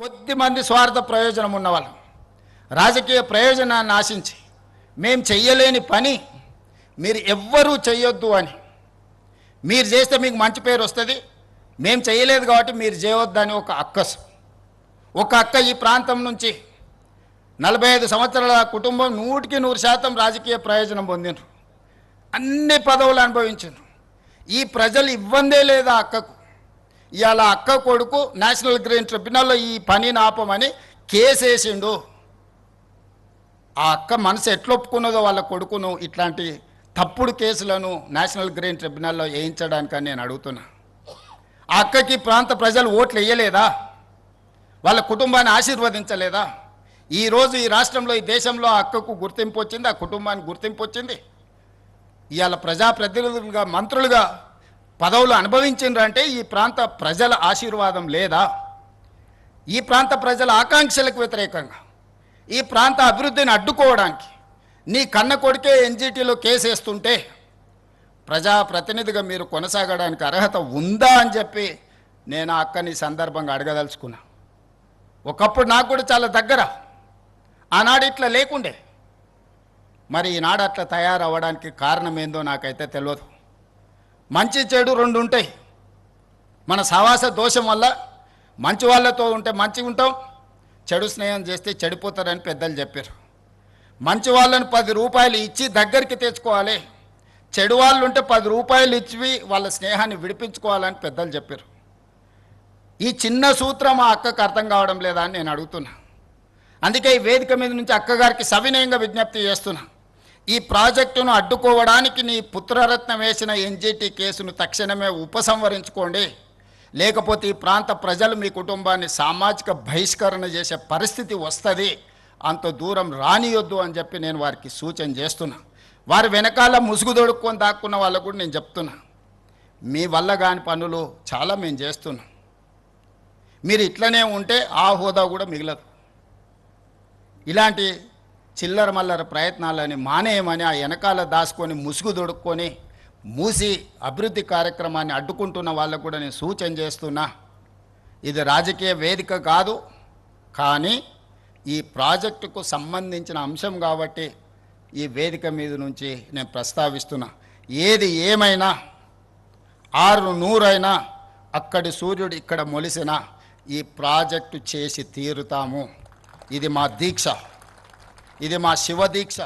కొద్దిమంది స్వార్థ ప్రయోజనం ఉన్నవాళ్ళు రాజకీయ ప్రయోజనాన్ని ఆశించి మేము చెయ్యలేని పని మీరు ఎవ్వరూ చెయ్యొద్దు అని, మీరు చేస్తే మీకు మంచి పేరు వస్తుంది, మేము చేయలేదు కాబట్టి మీరు చేయవద్దని ఒక అక్క ఈ ప్రాంతం నుంచి 45 సంవత్సరాల కుటుంబం 100% రాజకీయ ప్రయోజనం పొందినారు, అన్ని పదవులు అనుభవించారు. ఈ ప్రజలు ఇవ్వందే లేదా అక్కకు. ఇవాళ అక్క కొడుకు నేషనల్ గ్రీన్ ట్రిబ్యునల్లో ఈ పనిని ఆపమని కేసు వేసిండు. ఆ అక్క మనసు ఎట్లా ఒప్పుకున్నదో వాళ్ళ కొడుకును ఇట్లాంటి తప్పుడు కేసులను నేషనల్ గ్రీన్ ట్రిబ్యునల్లో వేయించడానికని నేను అడుగుతున్నా. ఆ అక్కకి ప్రాంత ప్రజలు ఓట్లు వేయలేదా? వాళ్ళ కుటుంబాన్ని ఆశీర్వదించలేదా? ఈరోజు ఈ రాష్ట్రంలో ఈ దేశంలో ఆ అక్కకు గుర్తింపు వచ్చింది, ఆ కుటుంబానికి గుర్తింపు వచ్చింది. ఇవాళ ప్రజాప్రతినిధులుగా మంత్రులుగా పదవులు అనుభవించిండ్రంటే ఈ ప్రాంత ప్రజల ఆశీర్వాదం లేదా? ఈ ప్రాంత ప్రజల ఆకాంక్షలకు వ్యతిరేకంగా ఈ ప్రాంత అభివృద్ధిని అడ్డుకోవడానికి నీ కన్న కొడుకే ఎన్జిటిలో కేసు వేస్తుంటే ప్రజాప్రతినిధిగా మీరు కొనసాగడానికి అర్హత ఉందా అని చెప్పి నేను ఆ అక్కని సందర్భంగా అడగదలుచుకున్నా. ఒకప్పుడు నాకు కూడా చాలా దగ్గర, ఆనాడు ఇట్లా లేకుండే. మరి ఈనాడు అట్లా తయారవ్వడానికి కారణం ఏందో నాకైతే తెలియదు. మంచి చెడు రెండు ఉంటాయి. మన సహవాస దోషం వల్ల మంచి వాళ్ళతో ఉంటే మంచిగా ఉంటాం, చెడు స్నేహం చేస్తే చెడిపోతారని పెద్దలు చెప్పారు. మంచి వాళ్ళని 10 రూపాయలు ఇచ్చి దగ్గరికి తెచ్చుకోవాలి, చెడు వాళ్ళు ఉంటే 10 రూపాయలు ఇచ్చి వాళ్ళ స్నేహాన్ని విడిపించుకోవాలని పెద్దలు చెప్పారు. ఈ చిన్న సూత్రం ఆ అక్కకు అర్థం కావడం లేదా అని నేను అడుగుతున్నా. అందుకే ఈ వేదిక మీద నుంచి అక్కగారికి సవినయంగా విజ్ఞప్తి చేస్తున్నా. ఈ ప్రాజెక్టును అడ్డుకోవడానికి నీ పుత్రరత్నం వేసిన ఎన్జిటి కేసును తక్షణమే ఉపసంహరించుకోండి, లేకపోతే ఈ ప్రాంత ప్రజలు మీ కుటుంబాన్ని సామాజిక బహిష్కరణ చేసే పరిస్థితి వస్తుంది, అంత దూరం రానియొద్దు అని చెప్పి నేను వారికి సూచన చేస్తున్నా. వారి వెనకాల ముసుగు దొడుక్కొని దాక్కున్న వాళ్ళకు కూడా నేను చెప్తున్నా, మీ వల్ల కాని పనులు చాలా మేము చేస్తున్నాం. మీరు ఇట్లనే ఉంటే ఆ హోదా కూడా మిగలదు. ఇలాంటి చిల్లర మల్లర ప్రయత్నాలని మానేయమని ఆ వెనకాల దాచుకొని ముసుగు దొడుక్కొని మూసి అభివృద్ధి కార్యక్రమాన్ని అడ్డుకుంటున్న వాళ్ళకు కూడా నేను సూచన చేస్తున్నా. ఇది రాజకీయ వేదిక కాదు, కానీ ఈ ప్రాజెక్టుకు సంబంధించిన అంశం కాబట్టి ఈ వేదిక మీద నుంచి నేను ప్రస్తావిస్తున్నా. ఏది ఏమైనా 600 అయినా అక్కడి సూర్యుడు ఇక్కడ మొలిసిన ఈ ప్రాజెక్టు చేసి తీరుతాము. ఇది మా దీక్ష, ఇది మా శివ దీక్ష.